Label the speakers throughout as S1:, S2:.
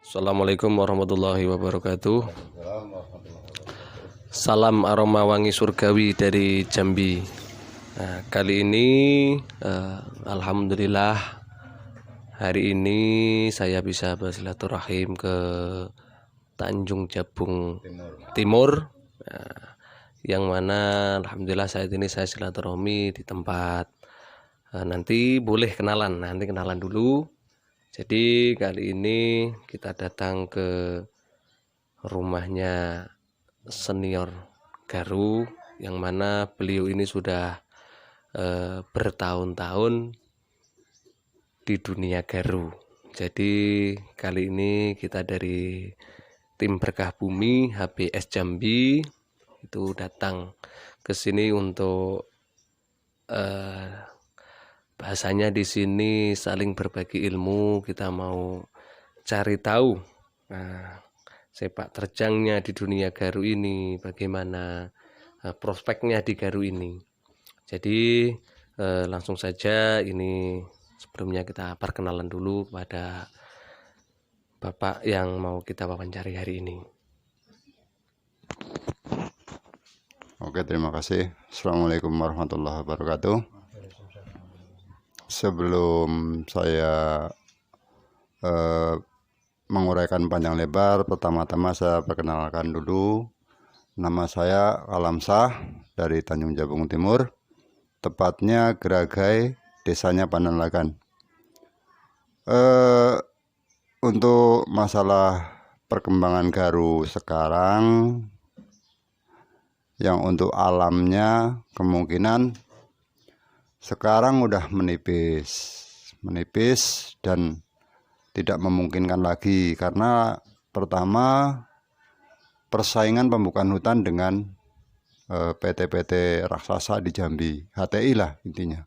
S1: Assalamualaikum warahmatullahi wabarakatuh. Salam aroma wangi surgawi dari Jambi. Nah, kali ini alhamdulillah hari ini saya bisa bersilaturahim ke Tanjung Jabung Timur. Nah, yang mana alhamdulillah saat ini saya silaturahmi di tempat. Nanti boleh kenalan, nanti kenalan dulu. Jadi kali ini kita datang ke rumahnya senior Garu, yang mana beliau ini sudah bertahun-tahun di dunia Garu. Jadi kali ini kita dari tim Berkah Bumi HBS Jambi itu datang ke sini untuk bahasanya di sini saling berbagi ilmu. Kita mau cari tahu sepak terjangnya di dunia Garu ini, bagaimana prospeknya di Garu ini. Jadi langsung saja, ini sebelumnya kita perkenalan dulu kepada Bapak yang mau kita wawancari hari ini.
S2: Oke, terima kasih. Assalamualaikum warahmatullahi wabarakatuh. Sebelum saya menguraikan panjang lebar, pertama-tama saya perkenalkan dulu. Nama saya Alamsah dari Tanjung Jabung Timur, tepatnya Geragai, desanya Pananlagan. Untuk masalah perkembangan Garu sekarang, yang untuk alamnya kemungkinan sekarang udah menipis dan tidak memungkinkan lagi, karena pertama persaingan pembukaan hutan dengan PT-PT raksasa di Jambi, HTI lah intinya.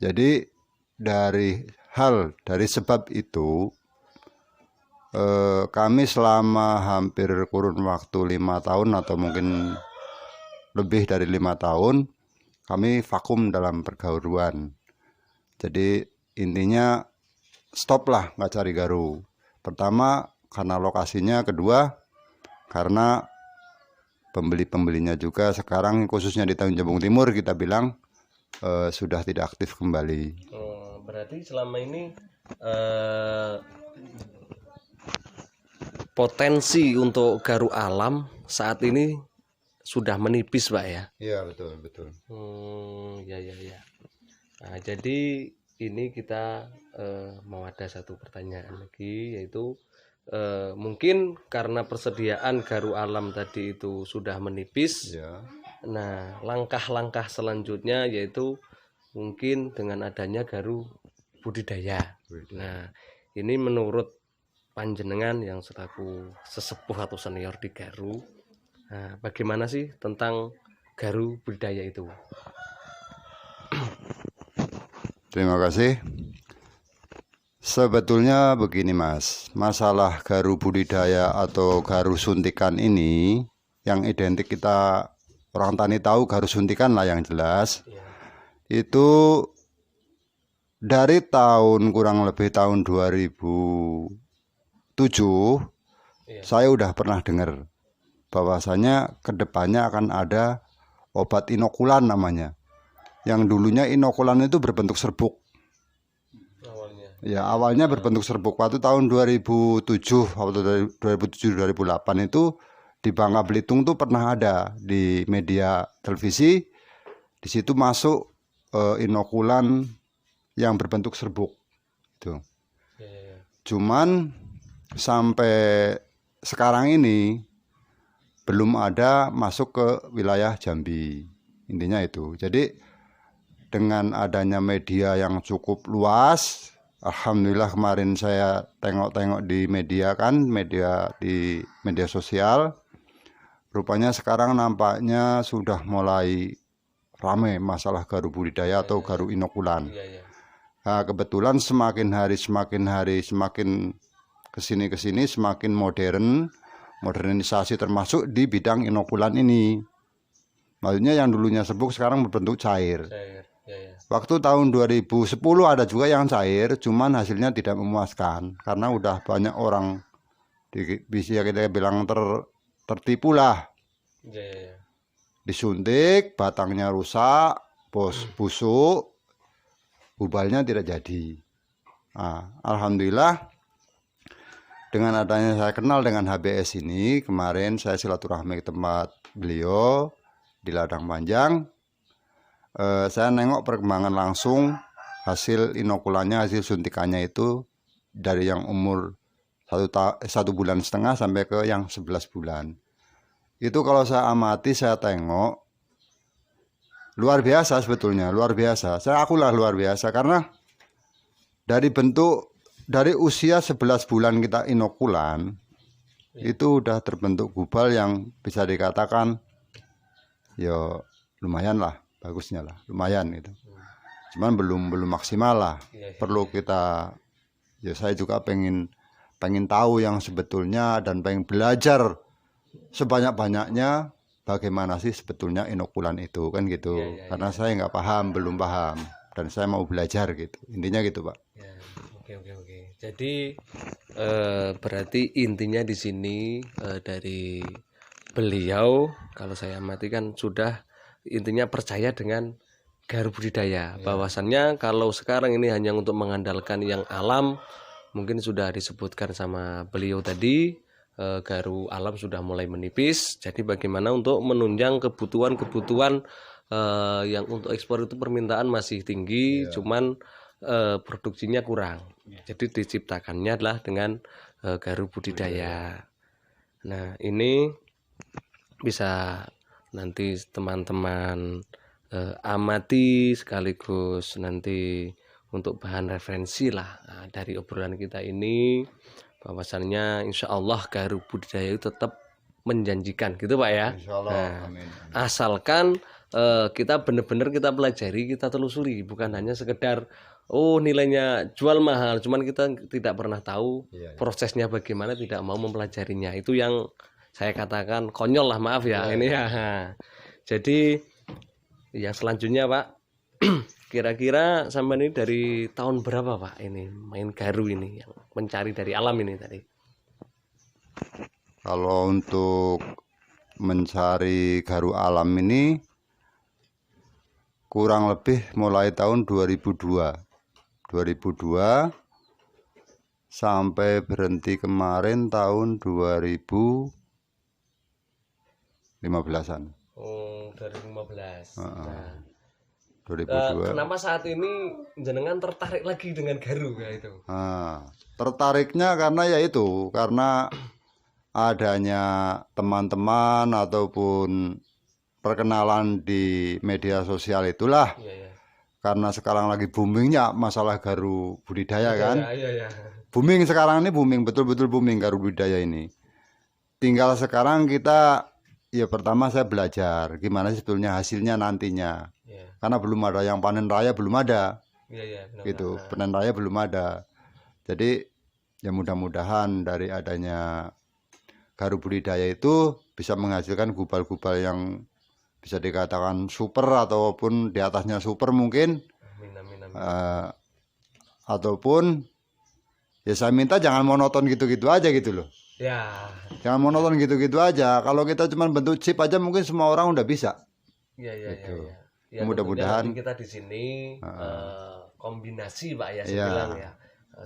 S2: Jadi dari sebab itu kami selama hampir kurun waktu 5 tahun atau mungkin lebih dari 5 tahun kami vakum dalam pergauruan. Jadi intinya stop lah, nggak cari Garu. Pertama karena lokasinya, kedua karena pembelinya juga sekarang khususnya di Tanjung Jabung Timur kita bilang sudah tidak aktif kembali.
S1: Berarti selama ini potensi untuk Garu alam saat ini sudah menipis, Pak ya?
S2: Iya, betul.
S1: Ya. Nah, jadi ini kita mau ada satu pertanyaan lagi, yaitu mungkin karena persediaan Garu alam tadi itu sudah menipis.
S2: Ya.
S1: Nah, langkah-langkah selanjutnya yaitu mungkin dengan adanya Garu budidaya. Nah, ini menurut panjenengan yang selaku sesepuh atau senior di Garu, nah, bagaimana sih tentang Garu budidaya itu?
S2: Terima kasih. Sebetulnya begini Mas, masalah Garu budidaya atau Garu suntikan ini yang identik kita orang tani tahu Garu suntikan lah yang jelas. Itu dari kurang lebih tahun 2007 saya udah pernah dengar bahwasanya kedepannya akan ada obat inokulan namanya. Yang dulunya inokulan itu berbentuk serbuk. Awalnya berbentuk serbuk. Waktu tahun 2007 atau 2007-2008 itu di Bangka Belitung tuh pernah ada di media televisi. Di situ masuk inokulan yang berbentuk serbuk. Itu. Cuman sampai sekarang ini belum ada masuk ke wilayah Jambi. Intinya itu. Jadi dengan adanya media yang cukup luas, alhamdulillah kemarin saya tengok-tengok di media di media sosial, rupanya sekarang nampaknya sudah mulai ramai masalah Garu budidaya atau Garu inokulan. Nah, kebetulan semakin hari semakin kesini semakin modernisasi termasuk di bidang inokulan ini. Maksudnya yang dulunya serbuk sekarang berbentuk cair.
S1: Ya, ya.
S2: Waktu tahun 2010 ada juga yang cair, cuman hasilnya tidak memuaskan karena udah banyak orang bisa kita bilang tertipu lah.
S1: Ya, ya, ya.
S2: Disuntik, batangnya rusak, busuk, bubalnya tidak jadi. Nah, alhamdulillah dengan adanya saya kenal dengan HBS ini, kemarin saya silaturahmi ke tempat beliau di Ladang Panjang. Saya nengok perkembangan langsung hasil inokulannya, hasil suntikannya itu dari yang umur 1,5 bulan sampai ke yang 11 bulan. Itu kalau saya amati, saya tengok luar biasa sebetulnya, luar biasa. Akulah luar biasa karena dari usia 11 bulan kita inokulan, itu udah terbentuk gubal yang bisa dikatakan ya lumayan lah, bagusnya lah, lumayan gitu. Cuman belum maksimal lah. Perlu kita, ya saya juga pengen tahu yang sebetulnya dan pengen belajar sebanyak-banyaknya bagaimana sih sebetulnya inokulan itu kan gitu. Karena saya nggak paham, belum paham, dan saya mau belajar gitu. Intinya gitu, Pak.
S1: Ya, oke. Jadi berarti intinya di sini dari beliau, kalau saya amati kan sudah intinya percaya dengan garu budidaya. Bahwasannya kalau sekarang ini hanya untuk mengandalkan yang alam, mungkin sudah disebutkan sama beliau tadi, garu alam sudah mulai menipis. Jadi bagaimana untuk menunjang kebutuhan yang untuk ekspor itu permintaan masih tinggi, cuman produksinya kurang. Jadi diciptakannya adalah dengan garu budidaya. Nah, ini bisa nanti teman-teman amati sekaligus nanti untuk bahan referensi lah. Nah, dari obrolan kita ini bahwasannya insya Allah garu budidaya itu tetap menjanjikan gitu Pak ya.
S2: Insya Allah,
S1: nah,
S2: amin.
S1: Asalkan kita benar-benar kita pelajari, kita telusuri, bukan hanya sekedar oh nilainya jual mahal, cuman kita tidak pernah tahu prosesnya bagaimana, tidak mau mempelajarinya. Itu yang saya katakan konyol lah, maaf ya ini ya. Jadi yang selanjutnya Pak, kira-kira sampai ini dari tahun berapa Pak ini main garu ini, yang mencari dari alam ini tadi?
S2: Kalau untuk mencari garu alam ini kurang lebih mulai tahun 2002 sampai berhenti kemarin tahun 2015-an.
S1: Oh, 2015. Nah,
S2: 2002.
S1: kenapa saat ini jenengan tertarik lagi dengan garu kayak itu?
S2: Nah, tertariknya karena adanya teman-teman ataupun perkenalan di media sosial itulah.
S1: Iya.
S2: Karena sekarang lagi boomingnya masalah garu budidaya kan.
S1: Iya.
S2: Booming sekarang ini, betul-betul booming garu budidaya ini. Tinggal sekarang kita, ya pertama saya belajar gimana sih sebetulnya hasilnya nantinya. Karena belum ada yang panen raya, belum ada. Gitu, panen raya belum ada. Jadi ya mudah-mudahan dari adanya garu budidaya itu bisa menghasilkan gubal-gubal yang bisa dikatakan super ataupun di atasnya super mungkin. Amin. Ataupun ya saya minta jangan monoton gitu-gitu aja gitu loh.
S1: Ya.
S2: Jangan monoton gitu-gitu aja. Kalau kita cuma bentuk chip aja mungkin semua orang udah bisa.
S1: Iya.
S2: Gitu.
S1: Ya,
S2: mudah-mudahan
S1: kita di sini kombinasi Pak ya, saya bilang ya.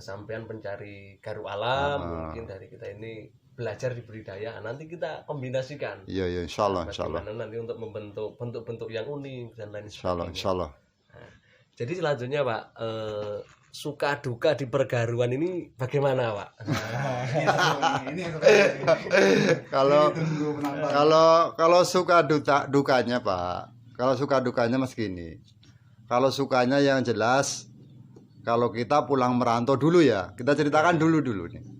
S1: Sampean pencari garu alam, mungkin dari kita ini belajar di budidaya, nanti kita kombinasikan.
S2: Iya, insyaallah.
S1: Nanti untuk membentuk bentuk-bentuk yang unik dan lain sebagainya.
S2: Insyaallah.
S1: Nah, jadi selanjutnya Pak, suka duka di pergaruan ini bagaimana Pak?
S2: Kalau suka dukanya Pak, kalau suka dukanya mas gini. Kalau sukanya yang jelas, kalau kita pulang merantau dulu ya, kita ceritakan dulu nih.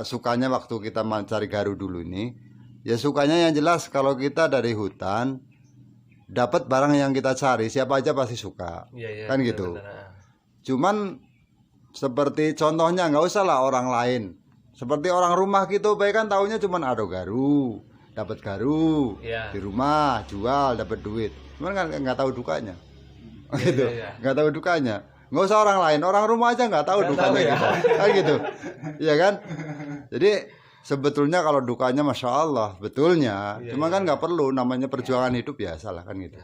S2: Sukanya waktu kita mencari garu dulu nih, ya sukanya yang jelas kalau kita dari hutan dapat barang yang kita cari, siapa aja pasti suka. Kan gitu. Cuman seperti contohnya nggak usah lah orang lain, seperti orang rumah gitu, baik kan taunya cuman ada garu, dapat garu di rumah, jual dapat duit, cuman kan nggak tahu dukanya. gitu, nggak tahu dukanya. Nggak usah orang lain, orang rumah aja nggak tahu dukanya kita, kan gitu, iya kan? Jadi sebetulnya kalau dukanya masya Allah, betulnya, cuma kan nggak perlu, namanya perjuangan hidup biasa lah kan gitu.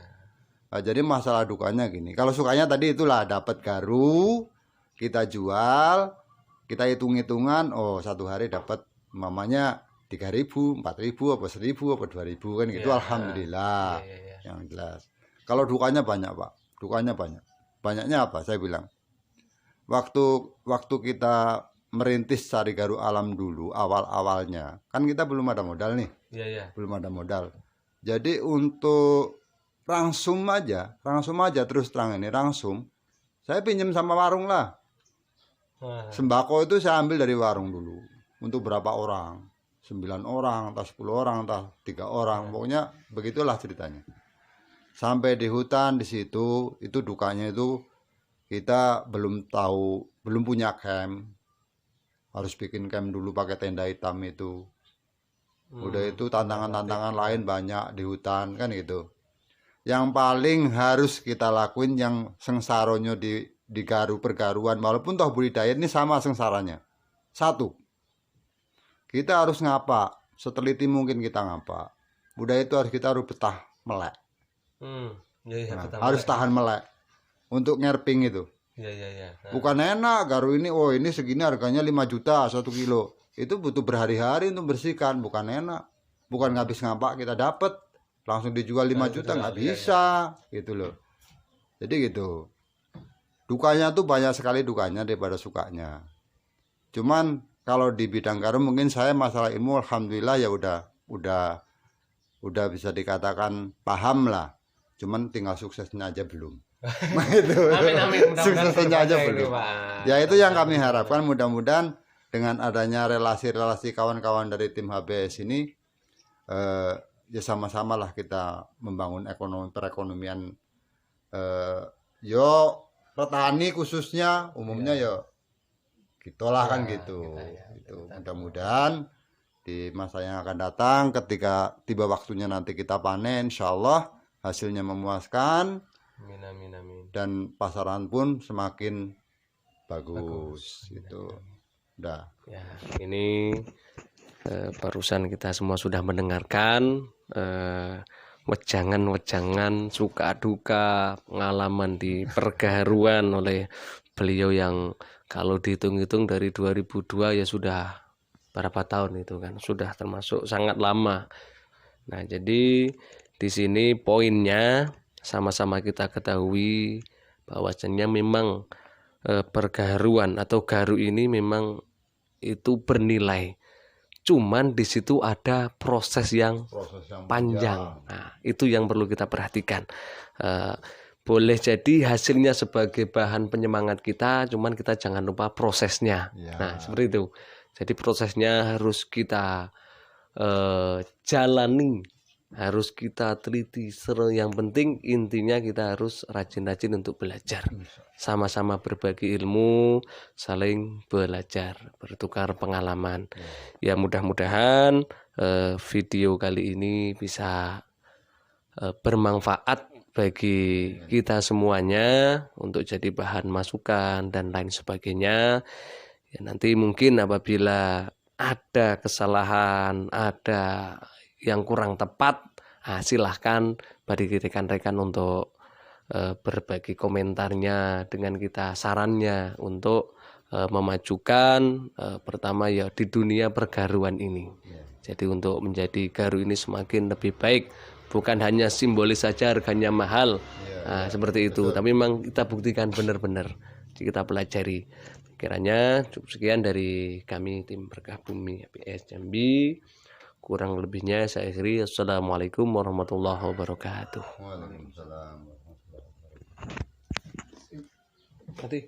S2: Nah, jadi masalah dukanya gini, kalau sukanya tadi itulah dapat garu, kita jual, kita hitung-hitungan, oh satu hari dapat mamanya 3.000, 4.000, apa 1.000, apa 2.000 kan gitu, alhamdulillah. Yang jelas. Kalau dukanya banyak Pak, dukanya banyak. Banyaknya apa? Saya bilang, waktu kita merintis Sari Garu Alam dulu, awal-awalnya, kan kita belum ada modal nih, belum ada modal. Jadi untuk rangsum aja terus terang ini rangsum, saya pinjam sama warung lah. Sembako itu saya ambil dari warung dulu. Untuk berapa orang? 9 orang, entah 10 orang, entah 3 orang. Pokoknya begitulah ceritanya. Sampai di hutan di situ, itu dukanya itu kita belum tahu, belum punya camp. Harus bikin camp dulu pakai tenda hitam itu. Udah itu tantangan-tantangan lain banyak di hutan kan gitu. Yang paling harus kita lakuin yang sengsaronyo di garu pergaruan, walaupun toh budidaya ini sama sengsaranya. Satu, kita harus ngapa, seteliti mungkin kita ngapa. Budaya itu kita harus betah melek. Harus tahan melek untuk ngerping itu. Bukan enak garu ini, oh ini segini harganya 5 juta 1 kilo. Itu butuh berhari-hari untuk bersihkan, bukan enak. Bukan habis ngapak kita dapat langsung dijual 5 juta, nggak bisa gitu loh. Jadi gitu, dukanya tuh banyak sekali dukanya daripada sukanya. Cuman kalau di bidang garu mungkin saya masalah ilmu alhamdulillah ya udah bisa dikatakan paham lah. Cuman tinggal suksesnya aja belum. Nah itu suksesnya aja belum. Ya itu yang kami harapkan, mudah-mudahan dengan adanya relasi-relasi kawan-kawan dari tim HBS ini ya sama-sama lah kita membangun perekonomian yo petani khususnya, umumnya yo gitulah kan gitu. Itu mudah-mudahan di masa yang akan datang ketika tiba waktunya nanti kita panen, insyaallah hasilnya memuaskan. Amin. Dan pasaran pun semakin bagus gitu. Udah.
S1: Ya, ini barusan kita semua sudah mendengarkan wejangan-wejangan suka duka pengalaman di pergaruan oleh beliau yang kalau dihitung-hitung dari 2002 ya sudah berapa tahun itu kan, sudah termasuk sangat lama. Nah, jadi di sini poinnya sama-sama kita ketahui bahwasanya memang pergaruan atau garu ini memang itu bernilai. Cuman di situ ada proses yang panjang. Nah, itu yang perlu kita perhatikan. Boleh jadi hasilnya sebagai bahan penyemangat kita, cuman kita jangan lupa prosesnya. Nah, seperti itu. Jadi prosesnya harus kita jalani, harus kita teliti. Yang penting intinya kita harus rajin-rajin untuk belajar, sama-sama berbagi ilmu, saling belajar, bertukar pengalaman. Ya mudah-mudahan video kali ini bisa bermanfaat bagi kita semuanya untuk jadi bahan masukan dan lain sebagainya. Ya, nanti mungkin apabila ada kesalahan, ada yang kurang tepat, silahkan bagi rekan-rekan untuk berbagi komentarnya dengan kita, sarannya untuk memajukan pertama ya di dunia pergaruan ini. Jadi untuk menjadi garu ini semakin lebih baik, bukan hanya simbolis saja harganya mahal, seperti itu, tapi memang kita buktikan benar-benar, kita pelajari. Kiranya cukup sekian dari kami tim Berkah Bumi HBS Jambi. Kurang lebihnya saya akhiri. Assalamualaikum warahmatullahi wabarakatuh.
S2: Waalaikumsalam warahmatullahi wabarakatuh.
S1: Nanti